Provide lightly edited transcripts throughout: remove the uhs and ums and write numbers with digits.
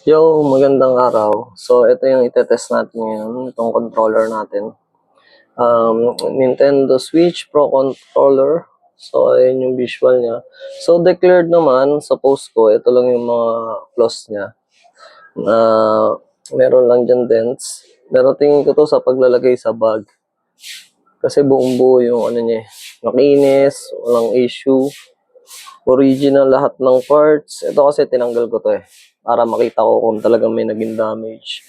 Yo, magandang araw. So, ito yung itetest natin ngayon, itong controller natin. Nintendo Switch Pro Controller. So, ayun yung visual niya. So, declared naman sa post ko, ito lang yung mga flaws niya. Meron lang dyan dents. Pero tingin ko to sa paglalagay sa bag. Kasi buong buo yung ano niya. Makinis, walang issue. Original lahat ng parts. Ito kasi tinanggal ko to para makita ko kung talagang may naging damage.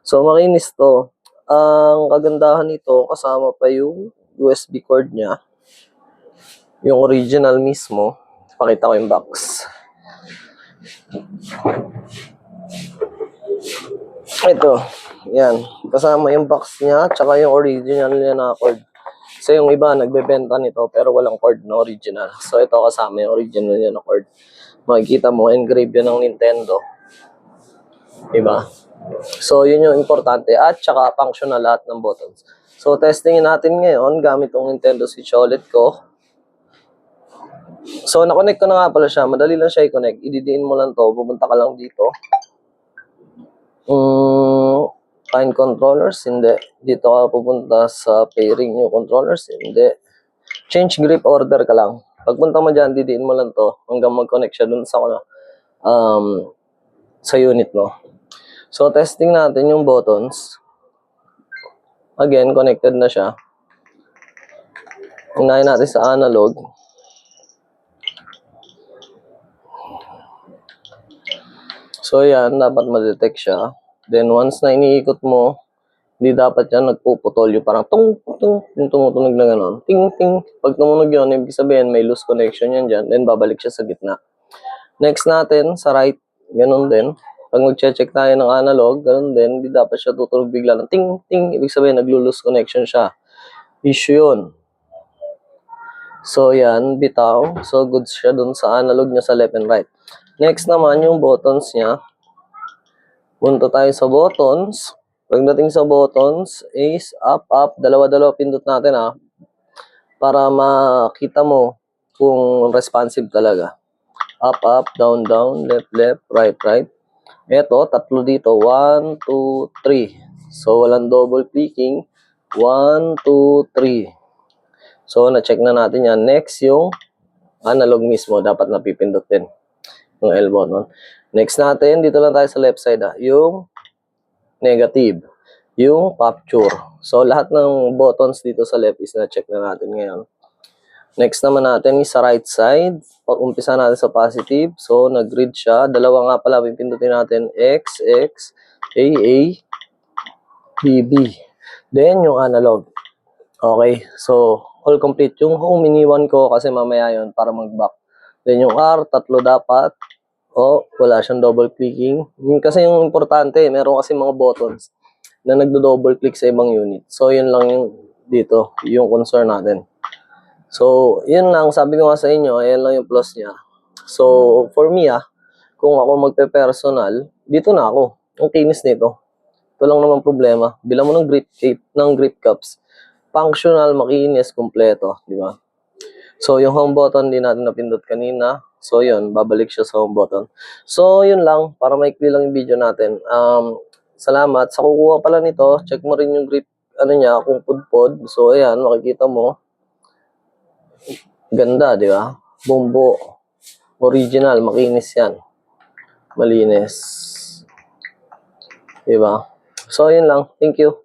So, makinis to. Ang kagandahan nito, kasama pa yung USB cord niya. Yung original mismo. Pakita ko yung box. Ito. Yan. Kasama yung box niya, tsaka yung original niya na cord. So, yung iba, nagbebenta nito, pero walang cord na original. So, ito kasama yung original niya na cord. Makikita mo, engraved yun ng Nintendo. Diba? So, yun yung importante. At saka functional lahat ng buttons. So, testingin natin ngayon gamit yung Nintendo Switch OLED ko. So, na-connect ko na nga pala siya. Madali lang siya i-connect. Ididiin mo lang to. Pupunta ka lang dito. Find controllers? Hindi. Dito ka pupunta sa pairing new controllers? Hindi. Change grip order ka lang. Pagpunta mo dyan, didiin mo lang to hanggang mag-connect siya dun sa unit mo. So, testing natin yung buttons. Again, connected na siya. Unahin natin sa analog. So, yan. Dapat ma-detect siya. Then, once na iniikot mo, hindi dapat yan nagpuputol. Yung parang tung, yung tumutunog na gano'n. Ting, ting. Pag tumunog yun, ibig sabihin may loose connection yan dyan. Then, babalik siya sa gitna. Next natin, sa right, gano'n din. Pag mag-check tayo ng analog, gano'n din, hindi dapat siya tutunog bigla ng ting, ting. Ibig sabihin, naglo-loose connection siya. Issue yun. So, yan, bitaw. So, good siya dun sa analog niya sa left and right. Next naman, yung buttons niya. Punta tayo sa buttons. Pagdating sa buttons is up, up. Dalawa-dalawa pindot natin para makita mo kung responsive talaga. Up, up, down, down, left, left, right, right. Ito, tatlo dito. 1, 2, 3. So, walang double clicking. 1, 2, 3. So, na-check na natin yan. Next, yung analog mismo. Dapat napipindot din. Yung L button. Next natin, dito lang tayo sa left side. Yung negative. Yung capture. So, lahat ng buttons dito sa left is na-check na natin ngayon. Next naman natin is sa right side. Pag-umpisa natin sa positive. So, nag-grid siya. Dalawa nga pala, pipindutin natin X, X, A, A, B, B. Then, yung analog. Okay. So, all complete. Yung home, iniwan ko kasi mamaya yun para mag-back. Then, yung R, tatlo dapat. Wala siyang double clicking. Kasi yung importante, meron kasi mga buttons na nagdo-double click sa ibang unit. So, yun lang yung dito, yung concern natin. So, yun lang. Sabi ko nga sa inyo, ayan lang yung plus niya. So, for me kung ako magpe-personal, dito na ako. Ang kinis nito. Ito lang naman problema. Bilang mo ng grip tape, ng grip cups. Functional, makinis, kompleto. Di ba? So, yung home button, di natin napindot kanina. So, yun. Babalik siya sa home button. So, yun lang. Para maikli lang yung video natin. Salamat. Sa kukuha pala nito, check mo rin yung grip, ano niya, kung pudpod. So, ayan, makikita mo. Ganda, di ba? Bumbo. Original, makinis yan. Malinis. Di ba? So, yun lang. Thank you.